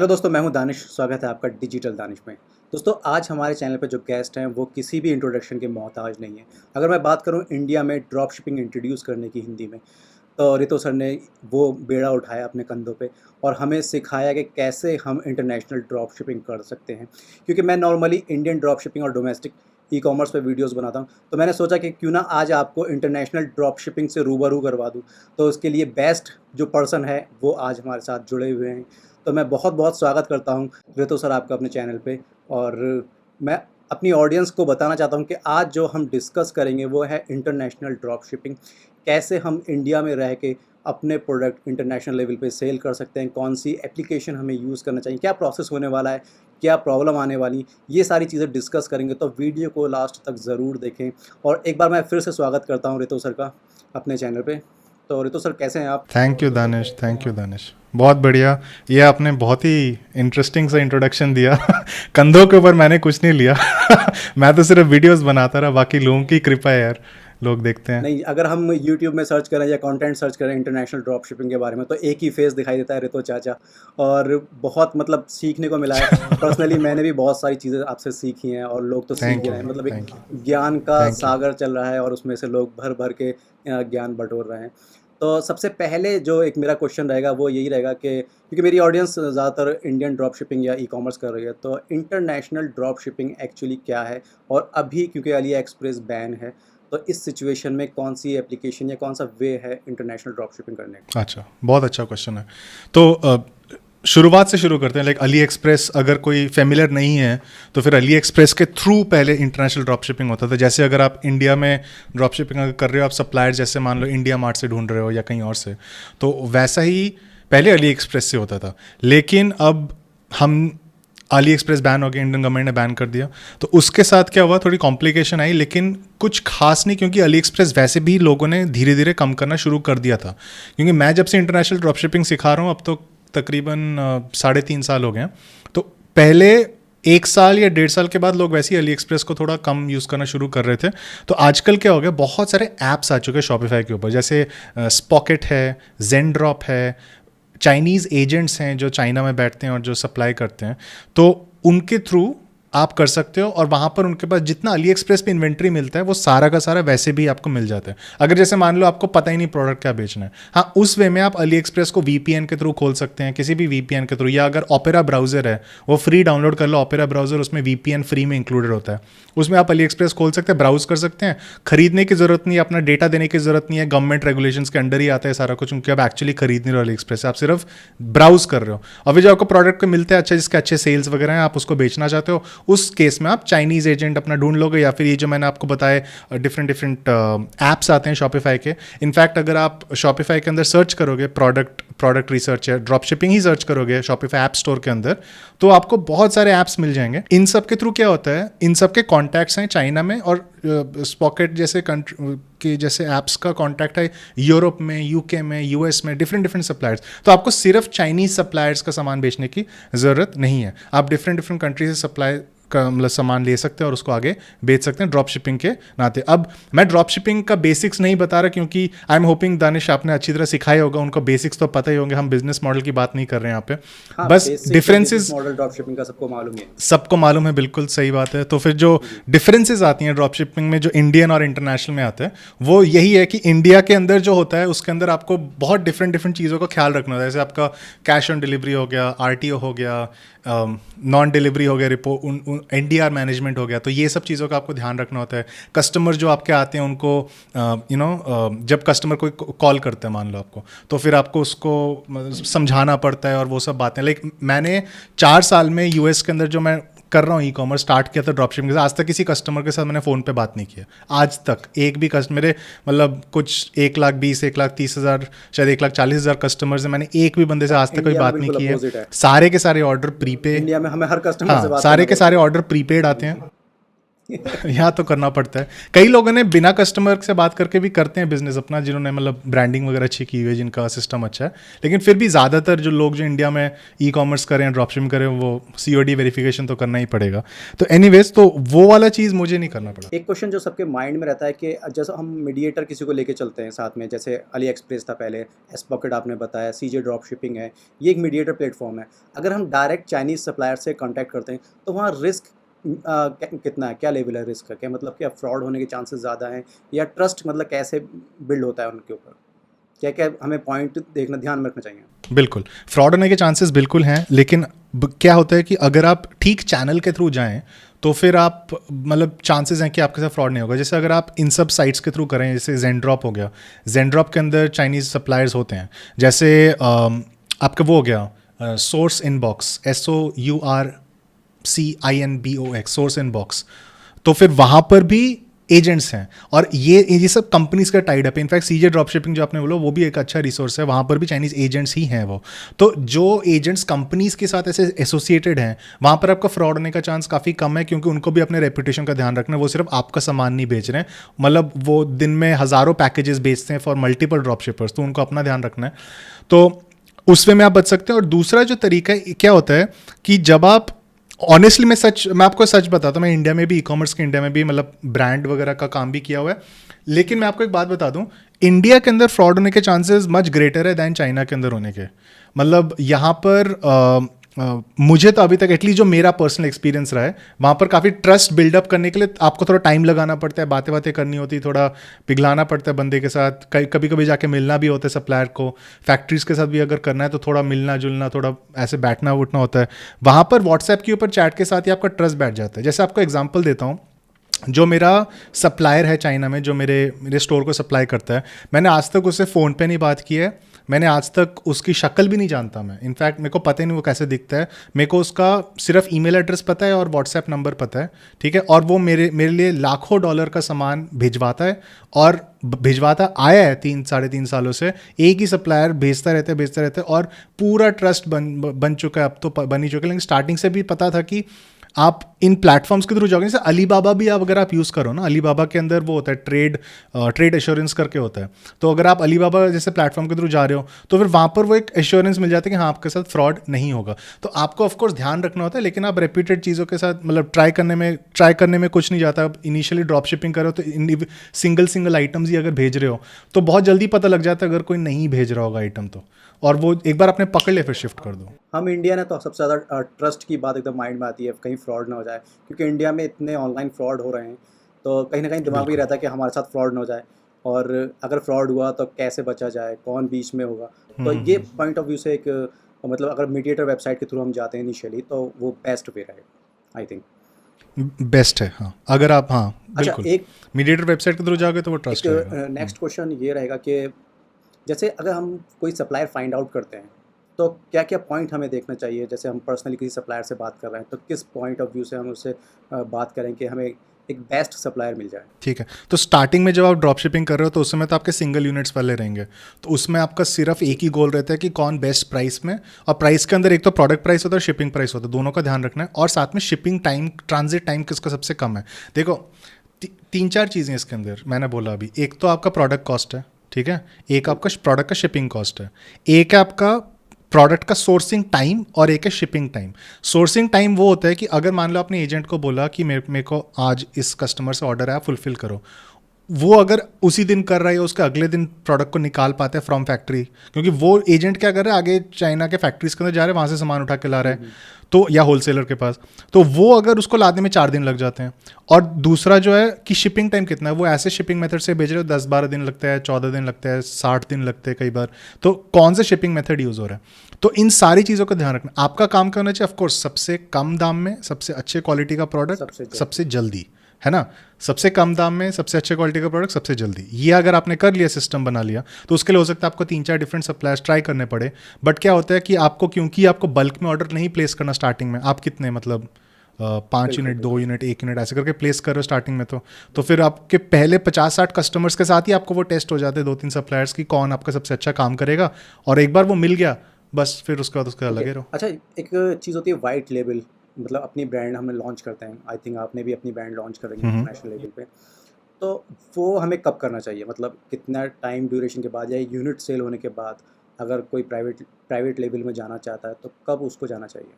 Hello दोस्तों, मैं हूं दानिश। स्वागत है आपका डिजिटल दानिश में। दोस्तों, आज हमारे चैनल पे जो गेस्ट हैं वो किसी भी इंट्रोडक्शन के मोहताज नहीं है। अगर मैं बात करूं इंडिया में ड्रॉप शिपिंग इंट्रोड्यूस करने की हिंदी में, तो रितो सर ने वो बेड़ा उठाया अपने कंधों पे और हमें सिखाया कि कैसे हम इंटरनेशनल ड्रॉप शिपिंग कर सकते हैं। क्योंकि मैं नॉर्मली इंडियन ड्रॉप शिपिंग और डोमेस्टिक ई-कॉमर्स पे वीडियोस बनाता हूं, तो मैंने सोचा कि क्यों ना आज आपको इंटरनेशनल ड्रॉप शिपिंग से रूबरू करवा दूं। तो उसके लिए बेस्ट जो पर्सन है वो आज हमारे साथ जुड़े हुए हैं। तो मैं बहुत बहुत स्वागत करता हूं रितो सर आपका अपने चैनल पे। और मैं अपनी ऑडियंस को बताना चाहता हूं कि आज जो हम डिस्कस करेंगे वो है इंटरनेशनल ड्रॉप शिपिंग। कैसे हम इंडिया में रह के अपने प्रोडक्ट इंटरनेशनल लेवल पे सेल कर सकते हैं, कौन सी एप्लीकेशन हमें यूज़ करना चाहिए, क्या प्रोसेस होने वाला है, क्या प्रॉब्लम आने वाली, ये सारी चीज़ें डिस्कस करेंगे। तो वीडियो को लास्ट तक ज़रूर देखें। और एक बार मैं फिर से स्वागत करता हूँ रितो सर का अपने चैनल पे। तो रितो सर, कैसे हैं आप? Thank you Danish, thank you Danish. बहुत बढ़िया। ये आपने बहुत ही इंटरेस्टिंग सा इंट्रोडक्शन दिया। कंधों के ऊपर मैंने कुछ नहीं लिया। मैं तो सिर्फ वीडियोस बनाता रहा, बाकी लोगों की कृपा है यार, लोग देखते हैं। नहीं, अगर हम यूट्यूब में सर्च करें या कंटेंट सर्च करें इंटरनेशनल ड्रॉप शिपिंग के बारे में, तो एक ही फेस दिखाई देता है, रितो चाचा। और बहुत मतलब सीखने को मिला है। पर्सनली मैंने भी बहुत सारी चीज़ें आपसे सीखी हैं और लोग तो सीख थैंक ही यू, रहे हैं। मतलब थैंक एक यू, ज्ञान का थैंक यू। सागर चल रहा है और उसमें से लोग भर भर के ज्ञान बटोर रहे हैं। तो सबसे पहले जो एक मेरा क्वेश्चन रहेगा वो यही रहेगा कि क्योंकि मेरी ऑडियंस ज़्यादातर इंडियन ड्रॉप शिपिंग या ई-कॉमर्स कर रही है, तो इंटरनेशनल ड्रॉप शिपिंग एक्चुअली क्या है? और अभी क्योंकि अली एक्सप्रेस बैन है, तो इस सिचुएशन में कौन सी एप्लीकेशन या कौन सा वे है इंटरनेशनल ड्रॉप शिपिंग करने का? अच्छा, बहुत अच्छा क्वेश्चन है। तो शुरुआत से शुरू करते हैं। लाइक अली एक्सप्रेस, अगर कोई फेमिलियर नहीं है तो फिर अली एक्सप्रेस के थ्रू पहले इंटरनेशनल ड्रॉप शिपिंग होता था। जैसे अगर आप इंडिया में ड्रॉप शिपिंग अगर कर रहे हो, आप सप्लायर जैसे मान लो इंडिया मार्ट से ढूंढ रहे हो या कहीं और से, तो वैसा ही पहले अली एक्सप्रेस से होता था। लेकिन अब हम अली एक्सप्रेस बैन हो गया, इंडियन गवर्नमेंट ने बैन कर दिया। तो उसके साथ क्या हुआ, थोड़ी कॉम्प्लिकेशन आई, लेकिन कुछ खास नहीं, क्योंकि अली एक्सप्रेस वैसे भी लोगों ने धीरे धीरे कम करना शुरू कर दिया था। क्योंकि मैं जब से इंटरनेशनल ड्रॉप शिपिंग सिखा रहा हूँ, अब तो तकरीबन 3.5 साल हो गए हैं। तो पहले 1 साल या 1.5 साल के बाद लोग वैसे ही अली एक्सप्रेस को थोड़ा कम यूज़ करना शुरू कर रहे थे। तो आजकल क्या हो गया, बहुत सारे ऐप्स आ चुके हैं शॉपिफाई के ऊपर, जैसे स्पॉकेट है, जेन ड्रॉप है, चाइनीज़ एजेंट्स हैं जो चाइना में बैठते हैं और जो सप्लाई करते हैं। तो उनके थ्रू आप कर सकते हो, और वहाँ पर उनके पास जितना अली एक्सप्रेस पे इन्वेंट्री मिलता है वो सारा का सारा वैसे भी आपको मिल जाता है। अगर जैसे मान लो आपको पता ही नहीं प्रोडक्ट क्या बेचना है, हाँ, उस वे में आप अली एक्सप्रेस को वीपीएन के थ्रू खोल सकते हैं, किसी भी वीपीएन के थ्रू, या अगर ओपेरा ब्राउज़र है वो फ्री डाउनलोड कर लो, ओपेरा ब्राउज़र, उसमें वीपीएन फ्री में इंक्लूडेड होता है। उसमें आप अली एक्सप्रेस खोल सकते हैं, ब्राउज कर सकते हैं। खरीदने की ज़रूरत नहीं है, अपना डेटा देने की ज़रूरत नहीं है, गवर्नमेंट रेगुलेशंस के अंडर ही आता है सारा कुछ, क्योंकि आप एक्चुअली खरीद नहीं रहे हो अली एक्सप्रेस से, आप सिर्फ ब्राउज कर रहे हो। और फिर जो आपको प्रोडक्ट को मिलता है अच्छा, जिसके अच्छे सेल्स वगैरह हैं, आप उसको बेचना चाहते हो, उस केस में आप चाइनीज़ एजेंट अपना ढूंढ लोगे, या फिर ये जो मैंने आपको बताया डिफरेंट ऐप्स आते हैं शॉपिफाई के। इनफैक्ट अगर आप शॉपिफाई के अंदर सर्च करोगे प्रोडक्ट रिसर्च या ड्रॉप शिपिंग ही सर्च करोगे शॉपिफाई ऐप स्टोर के अंदर, तो आपको बहुत सारे ऐप्स मिल जाएंगे। इन सब के थ्रू क्या होता है, इन सब के कॉन्टैक्ट्स हैं चाइना में, और स्पॉकेट जैसे कंट्री के जैसे ऐप्स का कॉन्टैक्ट है यूरोप में, यूके में, यूएस में, डिफरेंट सप्लायर्स। तो आपको सिर्फ चाइनीज़ सप्लायर्स का सामान बेचने की ज़रूरत नहीं है। आप डिफरेंट कंट्री से सप्लाई का मतलब सामान ले सकते हैं और उसको आगे बेच सकते हैं ड्रॉप शिपिंग के नाते। अब मैं ड्रॉप शिपिंग का बेसिक्स नहीं बता रहा, क्योंकि आई एम होपिंग दानिश आपने अच्छी तरह सिखाया होगा, उनको बेसिक्स तो पता ही होंगे। हम बिजनेस मॉडल की बात नहीं कर रहे हैं यहाँ पे। हाँ, बस डिफरेंसेस मॉडल ड्रॉप शिपिंग का सबको मालूम है। सबको मालूम है, बिल्कुल सही बात है। तो फिर जो डिफरेंसेस आती हैं ड्रॉप शिपिंग में, जो इंडियन और इंटरनेशनल में आते हैं, वो यही है कि इंडिया के अंदर जो होता है उसके अंदर आपको बहुत डिफरेंट चीज़ों का ख्याल रखना होता है। जैसे आपका कैश ऑन डिलीवरी हो गया, आरटीओ हो गया, नॉन डिलीवरी हो गया, रिपोर्ट एनडीआर मैनेजमेंट हो गया। तो ये सब चीज़ों का आपको ध्यान रखना होता है। कस्टमर जो आपके आते हैं उनको जब कस्टमर कोई कॉल करते हैं मान लो आपको, तो फिर आपको उसको समझाना पड़ता है और वो सब बातें। लाइक मैंने 4 साल में यूएस के अंदर जो मैं कर रहा हूँ ई-कॉमर्स स्टार्ट किया था ड्रॉप शिपिंग के साथ, आज तक किसी कस्टमर के साथ मैंने फ़ोन पे बात नहीं किया। आज तक एक भी कस्टमर, मेरे मतलब कुछ 1,20,000, 1,30,000, शायद 1,40,000 कस्टमर्स हैं, मैंने एक भी बंदे से आज तक कोई बात नहीं की है। सारे के सारे ऑर्डर प्रीपेड, इंडिया में हमें हर कस्टमर से हाँ, बात सारे करना के सारे ऑर्डर प्रीपेड आते हैं। यहाँ तो करना पड़ता है। कई लोगों ने बिना कस्टमर से बात करके भी करते हैं बिजनेस अपना, जिन्होंने मतलब ब्रांडिंग वगैरह अच्छी की हुई है, जिनका सिस्टम अच्छा है। लेकिन फिर भी ज़्यादातर जो लोग जो इंडिया में ई कॉमर्स करें, ड्रॉपशिपिंग करें, वो COD वेरिफिकेशन तो करना ही पड़ेगा। तो एनीवेज, तो वो वाला चीज़ मुझे नहीं करना पड़ा। एक क्वेश्चन जो सबके माइंड में रहता है कि जैसे हम मीडिएटर किसी को लेके चलते हैं साथ में, जैसे अली एक्सप्रेस था पहले, एस पॉकेट आपने बताया, CJ ड्रॉप शिपिंग है, ये एक मीडिएटर प्लेटफॉर्म है। अगर हम डायरेक्ट चाइनीज़ सप्लायर से कांटेक्ट करते हैं तो वहाँ रिस्क कितना है, क्या लेवल है रिस्क का, क्या मतलब क्या फ्रॉड होने के चांसेस ज़्यादा हैं, या ट्रस्ट मतलब कैसे बिल्ड होता है उनके ऊपर, क्या क्या हमें पॉइंट देखना, ध्यान में रखना चाहिए? बिल्कुल, फ्रॉड होने के चांसेस बिल्कुल हैं, लेकिन क्या होता है कि अगर आप ठीक चैनल के थ्रू जाएं तो फिर आप मतलब चांसेस हैं कि आपके साथ फ्रॉड नहीं होगा। जैसे अगर आप इन सब साइट्स के थ्रू करें, जैसे जेनड्रॉप हो गया, जेनड्रॉप के अंदर चाइनीज़ सप्लायर्स होते हैं। जैसे आपका वो हो गया source inbox, SOURCINBOX, source inbox. तो फिर वहाँ पर भी एजेंट्स हैं, और ये सब कंपनीज का टाइड अप है। इनफैक्ट CJ ड्रॉप शिपिंग जो आपने बोला, वो भी एक अच्छा रिसोर्स है, वहाँ पर भी चाइनीज़ एजेंट्स ही हैं वो। तो जो एजेंट्स कंपनीज के साथ ऐसे एसोसिएटेड हैं, वहाँ पर आपका फ्रॉड होने का चांस काफ़ी कम है, क्योंकि उनको भी अपने रेपुटेशन का ध्यान रखना है। वो सिर्फ आपका सामान नहीं बेच रहे हैं, मतलब वो दिन में हज़ारों पैकेजेस बेचते हैं फॉर मल्टीपल ड्रॉप शिपर्स, तो उनको अपना ध्यान रखना है। तो उसमें में आप बच सकते हैं। और दूसरा जो तरीका है, क्या होता है कि जब आप ऑनेस्टली, मैं आपको सच बताता हूँ, मैं इंडिया में भी ई-कॉमर्स के इंडिया में भी मतलब ब्रांड वगैरह का काम भी किया हुआ है। लेकिन मैं आपको एक बात बता दूं, इंडिया के अंदर फ्रॉड होने के चांसेस मच ग्रेटर है दैन चाइना के अंदर होने के। मतलब यहाँ पर मुझे तो अभी तक एटलीस्ट जो मेरा पर्सनल एक्सपीरियंस रहा है, वहाँ पर काफ़ी ट्रस्ट बिल्डअप करने के लिए आपको थोड़ा टाइम लगाना पड़ता है, बातें बातें करनी होती है, थोड़ा पिघलाना पड़ता है बंदे के साथ, कभी कभी जाके मिलना भी होता है सप्लायर को। फैक्ट्रीज के साथ भी अगर करना है तो थोड़ा मिलना जुलना, थोड़ा ऐसे बैठना उठना होता है। वहाँ पर व्हाट्सएप के ऊपर चैट के साथ ही आपका ट्रस्ट बैठ जाता है। जैसे आपको एग्जाम्पल देता हूँ, जो मेरा सप्लायर है चाइना में, जो मेरे स्टोर को सप्लाई करता है, मैंने आज तक उससे फ़ोन पे नहीं बात की है, मैंने आज तक उसकी शक्ल भी नहीं जानता मैं। इनफैक्ट मेरे को पता ही नहीं वो कैसे दिखता है। मेरे को उसका सिर्फ ईमेल एड्रेस पता है और व्हाट्सएप नंबर पता है, ठीक है। और वो मेरे लिए लाखों डॉलर का सामान भिजवाता है, और भिजवाता आया है 3-3.5 सालों से। एक ही सप्लायर भेजता रहता है, और पूरा ट्रस्ट बन चुका है, अब तो बन ही चुका है। लेकिन स्टार्टिंग से भी पता था कि आप इन प्लेटफॉर्म्स के थ्रू जाओगे, जैसे अलीबाबा भी आप अगर आप यूज़ करो ना, अलीबाबा के अंदर वो होता है ट्रेड एश्योरेंस करके होता है। तो अगर आप अलीबाबा जैसे प्लेटफॉर्म के थ्रू जा रहे हो, तो फिर वहाँ पर वो एक एश्योरेंस मिल जाता है कि हाँ, आपके साथ फ्रॉड नहीं होगा। तो आपको ऑफकोर्स ध्यान रखना होता है, लेकिन आप रेप्यूटेड चीज़ों के साथ मतलब ट्राई करने में कुछ नहीं जाता। आप इनिशियली ड्रॉप शिपिंग करो तो सिंगल आइटम्स ही अगर भेज रहे हो तो बहुत जल्दी पता लग जाता है अगर कोई नहीं भेज रहा होगा आइटम तो, और वो एक बार आपने पकड़ लिया फिर शिफ्ट कर दो। हम इंडियन है तो सबसे ज़्यादा ट्रस्ट की बात एकदम माइंड में आती है, कहीं फ्रॉड ना हो जाए, क्योंकि इंडिया में इतने ऑनलाइन फ्रॉड हो रहे हैं, तो कहीं ना कहीं दिमाग में ही रहता है कि हमारे साथ फ्रॉड ना हो जाए, और अगर फ्रॉड हुआ तो कैसे बचा जाए, कौन बीच में होगा। तो ये पॉइंट ऑफ व्यू से एक मतलब अगर मीडिएटर वेबसाइट के थ्रू हम जाते हैं इनिशियली, तो वो बेस्ट वे रहेगा, आई थिंक बेस्ट है। हाँ, अगर आप, हाँ अच्छा, बिल्कुल, एक मीडिएटर वेबसाइट के थ्रू जाओगे तो वो ट्रस्ट रहेगा। नेक्स्ट क्वेश्चन ये रहेगा कि जैसे अगर हम कोई सप्लायर फाइंड आउट करते हैं तो क्या क्या पॉइंट हमें देखना चाहिए? जैसे हम पर्सनली किसी सप्लायर से बात कर रहे हैं तो किस पॉइंट ऑफ व्यू से हम उससे बात करें कि हमें एक बेस्ट सप्लायर मिल जाए? ठीक है, तो स्टार्टिंग में जब आप ड्रॉप शिपिंग कर रहे हो तो उस समय तो आपके सिंगल यूनिट्स वाले रहेंगे, तो उसमें आपका सिर्फ एक ही गोल रहता है कि कौन बेस्ट प्राइस में, और प्राइस के अंदर एक तो प्रोडक्ट प्राइस होता है और शिपिंग प्राइस होता है, दोनों का ध्यान रखना है। और साथ में शिपिंग टाइम, ट्रांजिट टाइम किसका सबसे कम है। देखो 3-4 चीज़ें इसके अंदर मैंने बोला अभी। एक तो आपका प्रोडक्ट कॉस्ट है, ठीक है, एक आपका प्रोडक्ट का शिपिंग कॉस्ट है, एक है आपका प्रोडक्ट का सोर्सिंग टाइम, और एक है शिपिंग टाइम। सोर्सिंग टाइम वो होता है कि अगर मान लो आपने एजेंट को बोला कि मेरे को आज इस कस्टमर से ऑर्डर है, फुलफिल करो, वो अगर उसी दिन कर रहा है, उसके अगले दिन प्रोडक्ट को निकाल पाते हैं फ्रॉम फैक्ट्री, क्योंकि वो एजेंट क्या कर रहा है, आगे चाइना के फैक्ट्रीज के अंदर जा रहे हैं, वहाँ से सामान उठा के ला रहा है, तो या होलसेलर के पास, तो वो अगर उसको लाने में 4 दिन लग जाते हैं। और दूसरा जो है कि शिपिंग टाइम कितना है, वो ऐसे शिपिंग मेथड से भेज रहे हो 10-12 दिन लगता है, 14 दिन लगता है, 60 दिन लगते हैं कई बार। तो कौन से शिपिंग मेथड यूज़ हो रहा है, तो इन सारी चीज़ों का ध्यान रखना। आपका काम करना चाहिए ऑफकोर्स सबसे कम दाम में सबसे अच्छे क्वालिटी का प्रोडक्ट सबसे जल्दी, है ना, सबसे कम दाम में सबसे अच्छे क्वालिटी का प्रोडक्ट सबसे जल्दी। ये अगर आपने कर लिया, सिस्टम बना लिया, तो उसके लिए हो सकता है आपको 3-4 डिफरेंट सप्लायर्स ट्राई करने पड़े। बट क्या होता है कि आपको, क्योंकि आपको बल्क में ऑर्डर नहीं प्लेस करना स्टार्टिंग में, आप कितने मतलब 5 यूनिट, 2 यूनिट, 1 यूनिट ऐसे करके प्लेस कर रहे हो स्टार्टिंग में, तो फिर आपके पहले 50-60 कस्टमर्स के साथ ही आपको वो टेस्ट हो जाते हैं 2-3 सप्लायर्स की, कौन आपका सबसे अच्छा काम करेगा, और एक बार वो मिल गया बस फिर उसके बाद उसका लगे रहो। अच्छा, एक चीज़ होती है वाइट लेबल मतलब अपनी ब्रांड हम लॉन्च करते हैं, आई थिंक आपने भी अपनी ब्रांड लॉन्च करेंगे इंटरनेशनल लेवल पे, तो वो हमें कब करना चाहिए? मतलब कितना टाइम ड्यूरेशन के बाद या यूनिट सेल होने के बाद? अगर कोई प्राइवेट लेवल में जाना चाहता है तो कब उसको जाना चाहिए?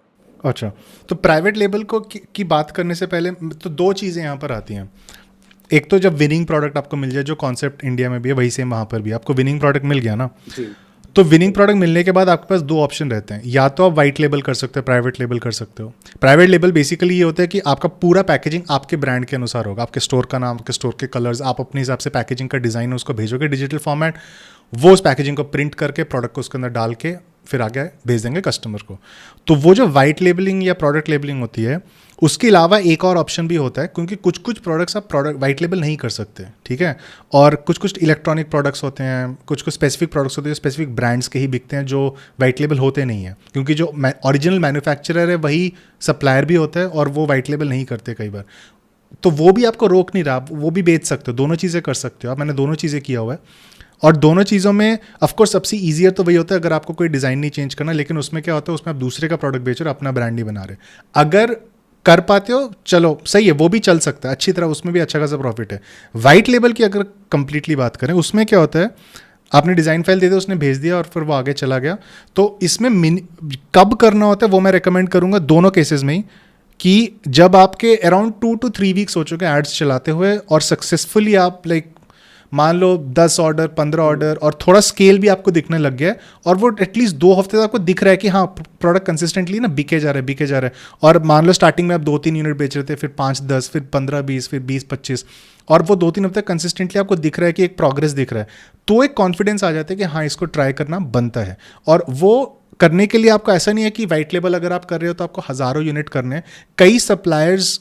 अच्छा, तो प्राइवेट लेबल को की बात करने से पहले तो दो चीज़ें यहाँ पर आती हैं। एक तो जब विनिंग प्रोडक्ट आपको मिल जाए, जो कॉन्सेप्ट इंडिया में भी है वही सेम वहाँ पर भी, आपको विनिंग प्रोडक्ट मिल गया ना, जी। तो विनिंग प्रोडक्ट मिलने के बाद आपके पास दो ऑप्शन रहते हैं। या तो आप वाइट लेबल कर सकते हो, प्राइवेट लेबल कर सकते हो। प्राइवेट लेबल बेसिकली ये होता है कि आपका पूरा पैकेजिंग आपके ब्रांड के अनुसार होगा, आपके स्टोर का नाम, आपके स्टोर के कलर्स, आप अपने हिसाब से पैकेजिंग का डिज़ाइन उसको भेजोगे डिजिटल फॉर्मेट, वो उस पैकेजिंग को प्रिंट करके प्रोडक्ट को उसके अंदर डाल के फिर आगे भेज देंगे कस्टमर को। तो वो जो वाइट लेबलिंग या प्रोडक्ट लेबलिंग होती है, उसके अलावा एक और ऑप्शन भी होता है, क्योंकि कुछ कुछ प्रोडक्ट्स आप प्रोडक्ट वाइट लेबल नहीं कर सकते, ठीक है। और कुछ कुछ इलेक्ट्रॉनिक प्रोडक्ट्स होते हैं, कुछ कुछ स्पेसिफिक प्रोडक्ट्स होते हैं, स्पेसिफिक ब्रांड्स के ही बिकते हैं, जो वाइट लेबल होते नहीं हैं, क्योंकि जो ओरिजिनल मैन्युफैक्चरर है वही सप्लायर भी होता है और वो वाइट लेबल नहीं करते कई बार। तो वो भी आपको रोक नहीं रहा, वो भी बेच सकते हो, दोनों चीज़ें कर सकते हो आप। मैंने दोनों चीज़ें किया हुआ है, और दोनों चीज़ों में ऑफकोर्स सबसे ईजियर तो वही होता है अगर आपको कोई डिज़ाइन नहीं चेंज करना, लेकिन उसमें क्या होता है, उसमें आप दूसरे का प्रोडक्ट बेच रहे हो, अपना ब्रांड नहीं बना रहे। अगर कर पाते हो चलो सही है, वो भी चल सकता है अच्छी तरह, उसमें भी अच्छा खासा प्रॉफिट है। वाइट लेबल की अगर कंप्लीटली बात करें, उसमें क्या होता है, आपने डिज़ाइन फाइल दे दिया, उसने भेज दिया और फिर वो आगे चला गया। तो इसमें कब करना होता है वो मैं रिकमेंड करूँगा दोनों केसेस में ही, कि जब आपके अराउंड 2 to 3 वीक्स हो चुके हैं एड्स चलाते हुए, और सक्सेसफुली आप लाइक मान लो 10 ऑर्डर 15 ऑर्डर और थोड़ा स्केल भी आपको दिखने लग गया है, और वो एटलीस्ट 2 हफ्ते तक आपको दिख रहा है कि हाँ प्रोडक्ट कंसिस्टेंटली ना बिके जा रहा है। और मान लो स्टार्टिंग में आप 2-3 यूनिट बेच रहे थे, फिर 5-10, फिर 15-20, फिर 20-25, और वो 2-3 हफ्ते कंसिस्टेंटली आपको दिख रहा है कि एक प्रोग्रेस दिख रहा है, तो एक कॉन्फिडेंस आ जाता है कि हाँ इसको ट्राई करना बनता है। और वो करने के लिए आपको ऐसा नहीं है कि वाइट लेबल अगर आप कर रहे हो तो आपको हज़ारों यूनिट करने हैं। कई सप्लायर्स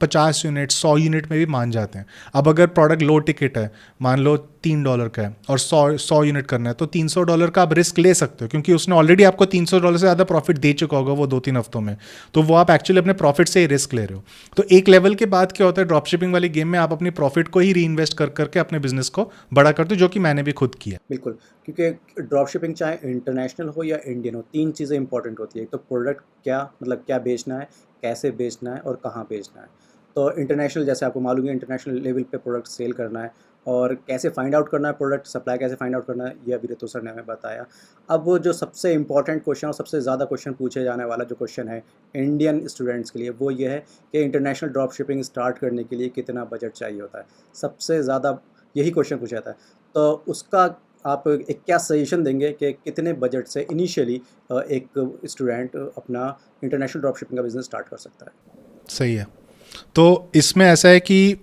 50 यूनिट 100 यूनिट में भी मान जाते हैं। अब अगर प्रोडक्ट लो टिकट है, मान लो $3 का है, और 100 यूनिट करना है, तो $300 का आप रिस्क ले सकते हो, क्योंकि उसने ऑलरेडी आपको $300 से ज़्यादा प्रॉफिट दे चुका होगा वो 2-3 हफ्तों में। तो वो आप एक्चुअली अपने प्रॉफिट से ही रिस्क ले रहे हो। तो एक लेवल के बाद क्या होता है, ड्रॉप शिपिंग वाली गेम में आप अपनी प्रॉफिट को ही री इन्वेस्ट कर करके अपने बिजनेस को बड़ा करते हो, जो कि मैंने भी खुद किया। बिल्कुल, क्योंकि ड्रॉप शिपिंग चाहे इंटरनेशनल हो या इंडियन हो, 3 चीज़ें इंपॉर्टेंट होती है। एक तो प्रोडक्ट क्या मतलब क्या बेचना है, कैसे बेचना है और कहाँ बेचना है। तो इंटरनेशनल जैसे आपको मालूम है, इंटरनेशनल लेवल पे प्रोडक्ट सेल करना है, और कैसे फाइंड आउट करना है प्रोडक्ट सप्लाई कैसे फाइंड आउट करना है, ये अभी ऋतु सर ने हमें बताया। अब वो जो सबसे इम्पोर्टेंट क्वेश्चन और सबसे ज़्यादा क्वेश्चन पूछे जाने वाला जो क्वेश्चन है इंडियन स्टूडेंट्स के लिए, वो ये है कि इंटरनेशनल ड्रॉप शिपिंग स्टार्ट करने के लिए कितना बजट चाहिए होता है। सबसे ज़्यादा यही क्वेश्चन पूछा जाता है। तो उसका आप एक क्या सजेशन देंगे कि कितने बजट से इनिशियली एक स्टूडेंट अपना इंटरनेशनल ड्रॉप शिपिंग का बिज़नेस स्टार्ट कर सकता है? सही है। तो इसमें ऐसा है कि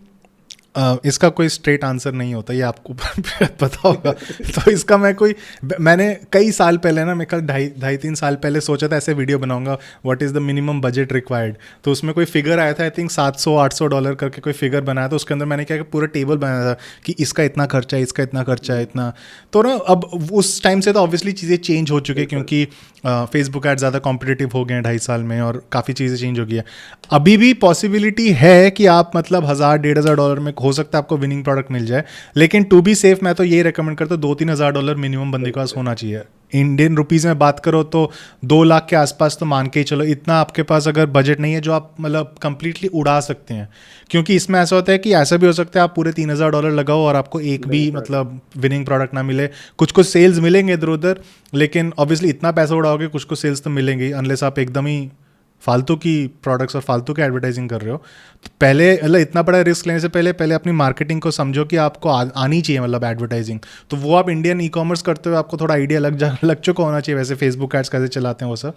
इसका कोई स्ट्रेट आंसर नहीं होता, ये आपको पता होगा। तो इसका मैंने कई साल पहले ना, मैं कल 2.5-3 साल पहले सोचा था ऐसे वीडियो बनाऊंगा, what is the minimum budget required. तो उसमें कोई फिगर आया था, आई थिंक $700-800 करके कोई फिगर बनाया था। उसके अंदर मैंने क्या पूरा टेबल बनाया था कि इसका इतना खर्चा है, इसका इतना खर्चा है, इतना। तो ना अब उस टाइम से तो ऑब्वियसली चीज़ें चेंज हो चुकी है, क्योंकि फेसबुक एड ज़्यादा कॉम्पिटिटिव हो गए हैं 2.5 साल में, और काफ़ी चीज़ें चेंज हो गई है। अभी भी पॉसिबिलिटी है कि आप मतलब $1,000-1,500 में हो सकता है आपको विनिंग प्रोडक्ट मिल जाए, लेकिन टू बी सेफ मैं तो ये रेकमेंड करता हूँ $2-3 हज़ार मिनिमम बंदे के पास होना चाहिए। इंडियन रुपीज़ में बात करो तो 2 लाख के आसपास तो मान के ही चलो, इतना आपके पास अगर बजट नहीं है जो आप मतलब कंप्लीटली उड़ा सकते हैं। क्योंकि इसमें ऐसा होता है कि ऐसा भी हो सकता है आप पूरे $3,000 लगाओ और आपको एक भी मतलब विनिंग प्रोडक्ट ना मिले। कुछ कुछ सेल्स मिलेंगे इधर उधर, लेकिन ऑब्वियसली इतना पैसा उड़ाओगे कुछ कुछ सेल्स तो मिलेंगे, अनलेस आप एकदम ही फालतू की प्रोडक्ट्स और फालतू की एडवर्टाइजिंग कर रहे हो। तो पहले मतलब इतना बड़ा रिस्क लेने से पहले अपनी मार्केटिंग को समझो कि आपको आनी चाहिए मतलब एडवर्टाइजिंग। तो वो आप इंडियन ई कॉमर्स करते हुए आपको थोड़ा आइडिया लग चुका होना चाहिए वैसे फेसबुक एड्स कैसे चलाते हैं वो सब।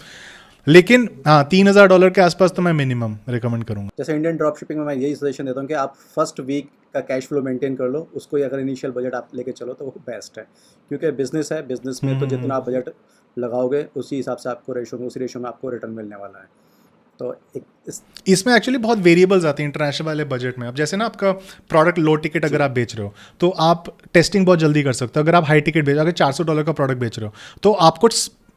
लेकिन हाँ, $3,000 के आसपास तो मैं मिनिमम रिकमेंड करूँगा। जैसे इंडियन ड्रॉप शिपिंग में मैं यही सजेशन देता हूँ कि आप फर्स्ट वीक का कैश फ्लो मेंटेन कर लो, उसको ही अगर इनिशियल बजट आप लेके चलो तो वो बेस्ट है। क्योंकि बिजनेस है, बिजनेस में तो जितना आप बजट लगाओगे उसी हिसाब से आपको उसी रेशो में आपको रिटर्न मिलने वाला है। तो इसमें एक्चुअली बहुत वेरिएबल्स आते हैं इंटरनेशनल वाले बजट में। अब जैसे ना आपका प्रोडक्ट लो टिकट अगर आप बेच रहे हो तो आप टेस्टिंग बहुत जल्दी कर सकते हो। अगर आप हाई टिकट बेच, अगर $400 का प्रोडक्ट बेच रहे हो तो आपको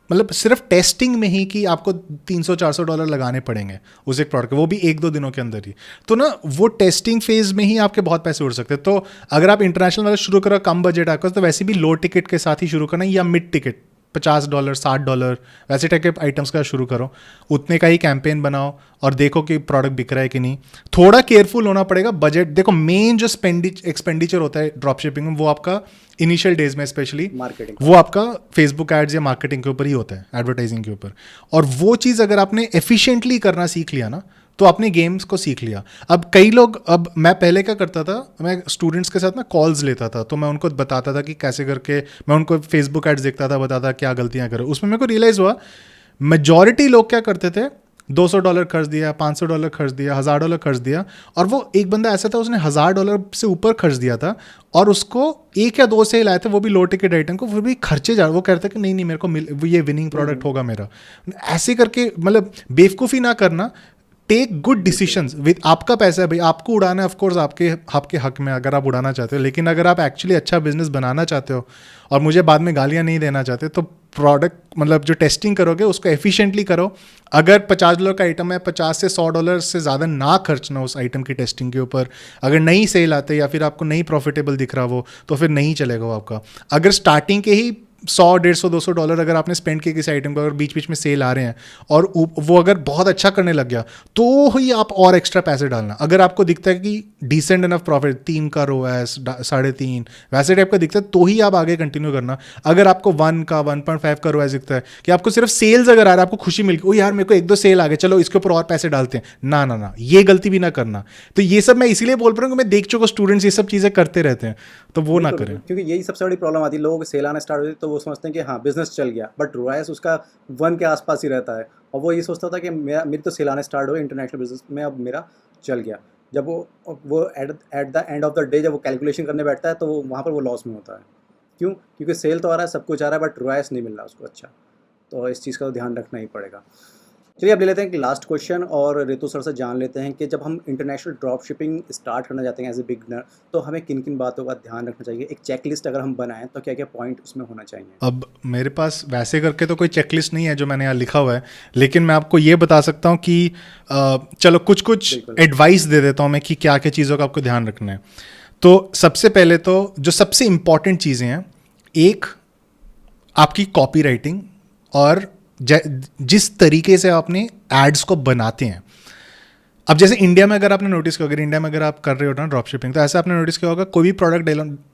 मतलब सिर्फ टेस्टिंग में ही कि आपको $300-400 लगाने पड़ेंगे उस एक प्रोडक्ट, वो भी 1-2 दिनों के अंदर ही। तो ना वो टेस्टिंग फेज में ही आपके बहुत पैसे उड़ सकते हैं। तो अगर आप इंटरनेशनल वाला शुरू करो, कम बजट आपका, तो वैसे भी लो टिकट के साथ ही शुरू करना, या मिड टिकट $50 $60 वैसे टाइप के आइटम्स का शुरू करो, उतने का ही कैंपेन बनाओ और देखो कि प्रोडक्ट बिक रहा है कि नहीं. थोड़ा केयरफुल होना पड़ेगा. बजट देखो, मेन जो एक्सपेंडिचर होता है ड्रॉप शिपिंग में वो आपका इनिशियल डेज में स्पेशली मार्केटिंग, वो आपका फेसबुक एड्स या मार्केटिंग के ऊपर ही होता है, एडवर्टाइजिंग के ऊपर. और वो चीज़ अगर आपने एफिशिएंटली करना सीख लिया ना, तो आपने गेम्स को सीख लिया. अब कई लोग, अब मैं पहले क्या करता था, मैं स्टूडेंट्स के साथ ना कॉल्स लेता था, तो मैं उनको बताता था कि कैसे करके, मैं उनको फेसबुक एड्स देखता था, बताता क्या गलतियां करो. उसमें मेरे को रियलाइज़ हुआ मेजॉरिटी लोग क्या करते थे, $200 खर्च दिया, $500 खर्च दिया, $1000 खर्च दिया. और वो एक बंदा ऐसा था, उसने $1000 से ऊपर खर्च दिया था और उसको 1 या 2 सेल आए थे, वो भी लो टिकट आइटम को, फिर भी खर्चे जा, वो कहता कि नहीं नहीं मेरे को ये विनिंग प्रोडक्ट होगा मेरा. ऐसे करके मतलब बेवकूफ़ी ना करना. टेक गुड डिसीजंस विद, आपका पैसा है भाई, आपको उड़ाना है, ऑफकोर्स आपके आपके हक में अगर आप उड़ाना चाहते हो. लेकिन अगर आप एक्चुअली अच्छा बिजनेस बनाना चाहते हो और मुझे बाद में गालियां नहीं देना चाहते, तो प्रोडक्ट मतलब जो टेस्टिंग करोगे उसको एफिशिएंटली करो. अगर $50 का आइटम है, $50 से $100 से ज़्यादा ना खर्चना उस आइटम की टेस्टिंग के ऊपर. अगर नहीं सेल आते या फिर आपको नहीं प्रॉफिटेबल दिख रहा वो, तो फिर नहीं चलेगा वो आपका. अगर स्टार्टिंग के ही $100, $150 अगर आपने स्पेंड किए किसी आइटम को, अगर बीच बीच में सेल आ रहे हैं और वो अगर बहुत अच्छा करने लग गया, तो ही आप और एक्स्ट्रा पैसे डालना. अगर आपको दिखता है कि डिसेंट इनफ प्रॉफिट, 3 का ROAS 3.5 वैसे टाइप का दिखता है, तो ही आप आगे कंटिन्यू करना. अगर आपको 1 का 1.5 का ROAS दिखता है कि आपको सिर्फ सेल्स अगर आ रहा है, आपको खुशी मिल गई, ओ यार मेरे को 1-2 सेल आ गए, चलो इसके ऊपर और पैसे डालते हैं, ना ना ना, ये गलती भी ना करना. तो ये सब मैं इसीलिए बोल रहा हूँ कि मैं देख चुका स्टूडेंट्स ये सब चीज़ें करते रहते हैं, तो वो ना करें. क्योंकि यही सबसे बड़ी प्रॉब्लम आती है, लोगों को सेल आना स्टार्ट होती है तो वो समझते हैं कि हाँ बिजनेस चल गया, बट रॉयस उसका 1 के आसपास ही रहता है. और वो ये सोचता था कि मेरी तो सेल आने स्टार्ट हो गए इंटरनेशनल बिजनेस में, अब मेरा चल गया. जब वो at the end of the day जब वो कैलकुलेशन करने बैठता है, तो वो वहाँ पर वो लॉस में होता है. क्यों? क्योंकि सेल तो आ रहा है, सब कुछ आ रहा है, बट रॉयस नहीं मिल रहा उसको. अच्छा, तो इस चीज़ का तो ध्यान रखना ही पड़ेगा. चलिए अब ले लेते हैं कि लास्ट क्वेश्चन, और रितु सर से जान लेते हैं कि जब हम इंटरनेशनल ड्रॉप शिपिंग स्टार्ट करना चाहते हैं एज ए बिगनर, तो हमें किन किन बातों का ध्यान रखना चाहिए. एक चेकलिस्ट अगर हम बनाएं तो क्या क्या पॉइंट उसमें होना चाहिए. अब मेरे पास वैसे करके तो कोई चेकलिस्ट नहीं है जो मैंने यहाँ लिखा हुआ है, लेकिन मैं आपको ये बता सकता हूँ कि चलो कुछ कुछ एडवाइस दे देता हूँ मैं कि क्या क्या चीज़ों का आपको ध्यान रखना है. तो सबसे पहले तो जो सबसे इम्पॉर्टेंट चीज़ें हैं, एक आपकी कॉपी राइटिंग और जिस तरीके से आपने एड्स को बनाते हैं. अब जैसे इंडिया में अगर आपने नोटिस किया, अगर इंडिया में अगर आप कर रहे हो ना ड्रॉप शिपिंग, तो ऐसा आपने नोटिस किया होगा, कोई भी प्रोडक्ट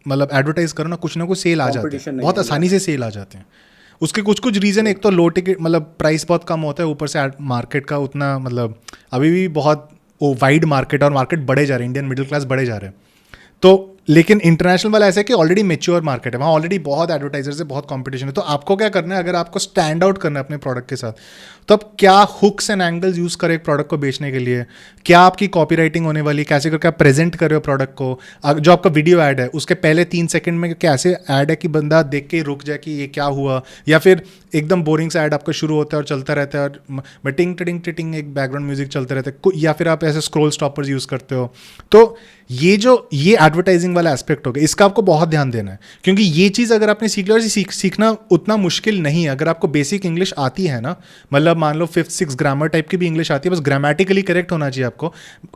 मतलब एडवर्टाइज करो ना कुछ सेल आ जाते हैं, बहुत आसानी से सेल आ जाते हैं. उसके कुछ कुछ रीज़न, एक तो लो टिकट मतलब प्राइस बहुत कम होता है, ऊपर से मार्केट का उतना मतलब अभी भी बहुत वाइड मार्केट, और मार्केट बढ़े जा रहे हैं, इंडियन मिडिल क्लास बढ़े जा रहे हैं. तो लेकिन इंटरनेशनल वाला ऐसा है कि ऑलरेडी मेच्योर मार्केट है, वहाँ ऑलरेडी बहुत एडवर्टाइजर्स है, बहुत कंपटीशन है. तो आपको क्या करना है, अगर आपको स्टैंड आउट करना है अपने प्रोडक्ट के साथ, तो आप क्या हुक्स एंड एंगल्स यूज़ करें एक प्रोडक्ट को बेचने के लिए, क्या आपकी कॉपी राइटिंग होने वाली, कैसे करके आप प्रेजेंट कर रहे हो प्रोडक्ट को. जो आपका वीडियो ऐड है उसके पहले 3 सेकंड में कैसे ऐड है कि बंदा देख के रुक जाए कि ये क्या हुआ, या फिर एकदम बोरिंग सा ऐड आपका शुरू होता है और चलता रहता है और टिंग टिंग टिंग एक बैकग्राउंड म्यूजिक चलते रहता है, या फिर आप ऐसे स्क्रॉल स्टॉपर्स यूज़ करते हो. तो ये एडवर्टाइजिंग वाला एस्पेक्ट हो गया, इसका आपको बहुत ध्यान देना है, क्योंकि ये चीज़ अगर आपने सीख लिया, और सीखना उतना मुश्किल नहीं है. अगर आपको बेसिक इंग्लिश आती है ना, मतलब मान लो 5-6 ग्रामर टाइप की भी इंग्लिश आती है, बस ग्रामेटिकली करेक्ट होना चाहिए आपको.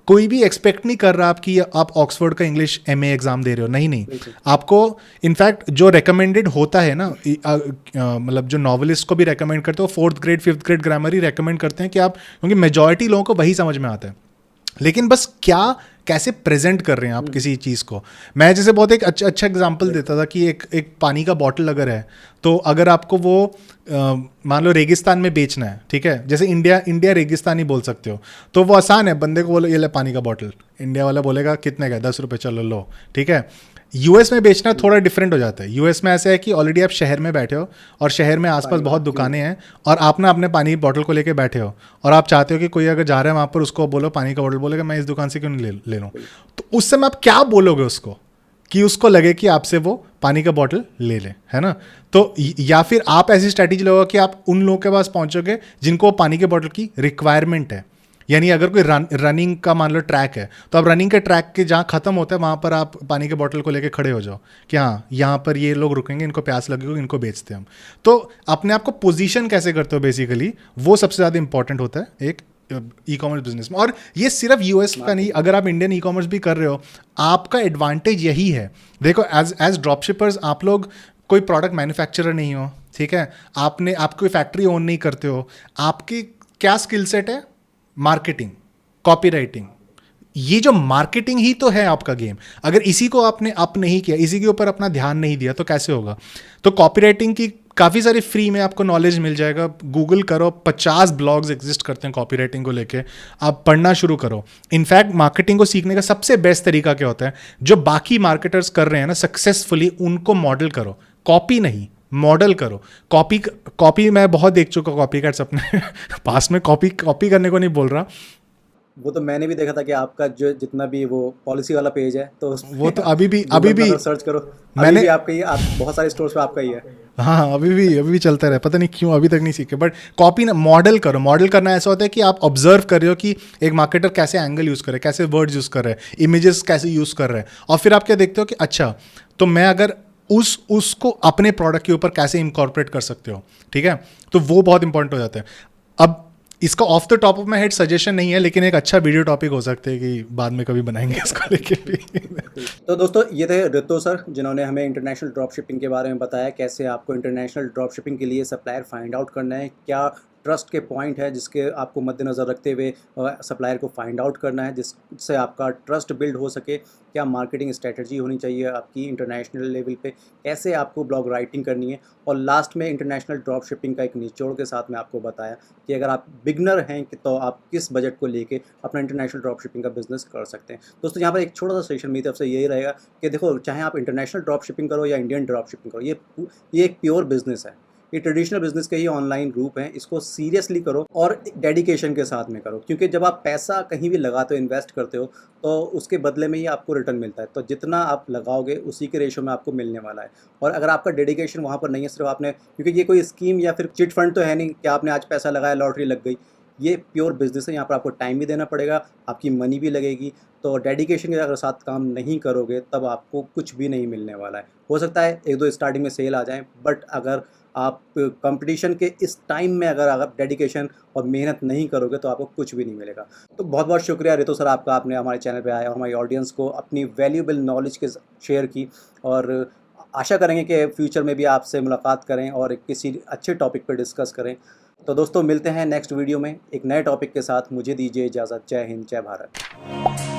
कोई भी एक्सपेक्ट नहीं कर रहा आपकी आप ऑक्सफोर्ड का इंग्लिश MA एग्जाम दे रहे हो, नहीं नहीं. आपको इनफैक्ट जो रिकमेंडेड होता है ना, मतलब जो नॉवलिस्ट को भी रिकमेंड करते हो, 4th grade 5th grade grammar ही रिकमेंड करते हैं कि आप, क्योंकि मेजॉरिटी लोगों को वही समझ में आता है. लेकिन बस कैसे प्रेजेंट कर रहे हैं आप किसी चीज़ को. मैं जैसे बहुत एक अच्छा एग्जांपल देता था कि एक पानी का बॉटल अगर है, तो अगर आपको वो मान लो रेगिस्तान में बेचना है, ठीक है, जैसे इंडिया रेगिस्तान ही बोल सकते हो, तो वो आसान है, बंदे को बोलो ये ले पानी का बॉटल, इंडिया वाला बोलेगा कितने का, 10 रुपये, चलो लो, ठीक है. US में बेचना थोड़ा डिफरेंट हो जाता है. US में ऐसा है कि ऑलरेडी आप शहर में बैठे हो और शहर में आसपास बहुत दुकानें हैं, और आप ना अपने पानी की बॉटल को लेके बैठे हो, और आप चाहते हो कि कोई अगर जा रहा है वहाँ पर उसको बोलो पानी का बॉटल, बोलेगा मैं इस दुकान से क्यों नहीं ले लूँ. तो उस समय आप क्या बोलोगे उसको कि उसको लगे कि आपसे वो पानी का बॉटल ले ले, है ना. तो या फिर आप ऐसी स्ट्रैटेजी लगोगे कि आप उन लोगों के पास पहुँचोगे जिनको पानी के बॉटल की रिक्वायरमेंट है. यानी अगर कोई रनिंग का मान लो ट्रैक है, तो आप रनिंग के ट्रैक के जहाँ खत्म होता है वहाँ पर आप पानी के बॉटल को लेके खड़े हो जाओ कि हाँ यहाँ पर ये लोग रुकेंगे, इनको प्यास लगेगी, इनको बेचते हैं हम. तो अपने आप को पोजीशन कैसे करते हो बेसिकली, वो सबसे ज़्यादा इंपॉर्टेंट होता है एक ई कॉमर्स बिजनेस में. और ये सिर्फ US का नहीं, अगर आप इंडियन ई कॉमर्स भी कर रहे हो, आपका एडवांटेज यही है. देखो एज ड्रॉप शिपर्स आप लोग कोई प्रोडक्ट मैन्युफैक्चरर नहीं हो, ठीक है, आप कोई फैक्ट्री ओन नहीं करते हो, आपकी क्या स्किल सेट है? Marketing, copy writing. ये जो मार्केटिंग ही तो है आपका गेम। अगर इसी को आपने अप नहीं किया, इसी के ऊपर अपना ध्यान नहीं दिया, तो कैसे होगा? तो कॉपी राइटिंग की काफ़ी सारी फ्री में आपको नॉलेज मिल जाएगा। गूगल करो, 50 ब्लॉग्स एग्जिस्ट करते हैं कॉपी राइटिंग को लेके, आप पढ़ना शुरू करो। इनफैक्ट मार्केटिंग को सीखने का सबसे बेस्ट तरीका क्या होता है? जो बाकी मार्केटर्स कर रहे हैं ना सक्सेसफुली, उनको मॉडल करो, कॉपी नहीं, मॉडल करो। कॉपी मैं बहुत देख चुका, कॉपी कैट्स अपने पास में। कॉपी करने को नहीं बोल रहा, वो तो मैंने भी देखा था कि आपका जो जितना भी वो पॉलिसी वाला पेज है, तो वो तो अभी भी सर्च करो, अभी मैंने भी आपका ही बहुत सारे स्टोर्स पे आपका ही है। हाँ, अभी भी चलता रहा, पता नहीं क्यों अभी तक नहीं सीखे। बट कॉपी ना, मॉडल करो। मॉडल करना ऐसा होता है कि आप ऑब्जर्व कर रहे हो कि एक मार्केटर कैसे एंगल यूज़ कर रहे हैं, कैसे वर्ड्स यूज़ कर रहे हैं, इमेजेस कैसे यूज़ कर रहे हैं, और फिर आप क्या देखते हो कि अच्छा, तो मैं अगर उसको अपने प्रोडक्ट के ऊपर कैसे इंकॉर्पोरेट कर सकते हो, ठीक है? तो वो बहुत इंपॉर्टेंट हो जाता है। अब इसका of the top of my head suggestion नहीं है, लेकिन एक अच्छा वीडियो टॉपिक हो सकता है कि बाद में कभी बनाएंगे इसको लेके भी। तो दोस्तों, ये थे रितो सर, जिन्होंने हमें इंटरनेशनल ड्रॉप शिपिंग के बारे में बताया, कैसे आपको इंटरनेशनल ड्रॉप शिपिंग के लिए सप्लायर फाइंड आउट करना है, क्या ट्रस्ट के पॉइंट है जिसके आपको मद्देनज़र रखते हुए सप्लायर को फाइंड आउट करना है, जिससे आपका ट्रस्ट बिल्ड हो सके, क्या मार्केटिंग स्ट्रेटजी होनी चाहिए आपकी इंटरनेशनल लेवल पे, कैसे आपको ब्लॉग राइटिंग करनी है, और लास्ट में इंटरनेशनल ड्रॉप शिपिंग का एक निचोड़ के साथ में आपको बताया कि अगर आप बिगनर हैं तो आप किस बजट को लेके अपना इंटरनेशनल ड्रॉप शिपिंग का बिजनेस कर सकते हैं। दोस्तों, यहाँ पर एक छोटा सा सेशन मेरी तरफ से यही रहेगा कि देखो, चाहे आप इंटरनेशनल ड्रॉप शिपिंग करो या इंडियन ड्रॉप शिपिंग करो, ये एक प्योर बिजनेस है। ये ट्रेडिशनल बिजनेस के ही ऑनलाइन रूप हैं। इसको सीरियसली करो और डेडिकेशन के साथ में करो, क्योंकि जब आप पैसा कहीं भी लगाते हो, इन्वेस्ट करते हो, तो उसके बदले में ही आपको रिटर्न मिलता है। तो जितना आप लगाओगे उसी के रेशो में आपको मिलने वाला है। और अगर आपका डेडिकेशन वहाँ पर नहीं है, सिर्फ आपने, क्योंकि ये कोई स्कीम या फिर चिट फंड तो है नहीं कि आपने आज पैसा लगाया, लॉटरी लग गई। ये प्योर बिजनेस है। यहाँ पर आपको टाइम भी देना पड़ेगा, आपकी मनी भी लगेगी। तो डेडिकेशन के अगर साथ काम नहीं करोगे, तब आपको कुछ भी नहीं मिलने वाला है। हो सकता है 1-2 स्टार्टिंग में सेल आ जाएं, बट अगर आप कंपटीशन के इस टाइम में अगर आप डेडिकेशन और मेहनत नहीं करोगे, तो आपको कुछ भी नहीं मिलेगा। तो बहुत बहुत शुक्रिया रितु सर आपका, आपने हमारे चैनल पे आए और हमारी ऑडियंस को अपनी वैल्यूएबल नॉलेज के शेयर की, और आशा करेंगे कि फ्यूचर में भी आपसे मुलाकात करें और किसी अच्छे टॉपिक पर डिस्कस करें। तो दोस्तों, मिलते हैं नेक्स्ट वीडियो में एक नए टॉपिक के साथ। मुझे दीजिए इजाज़त। जय हिंद, जय भारत।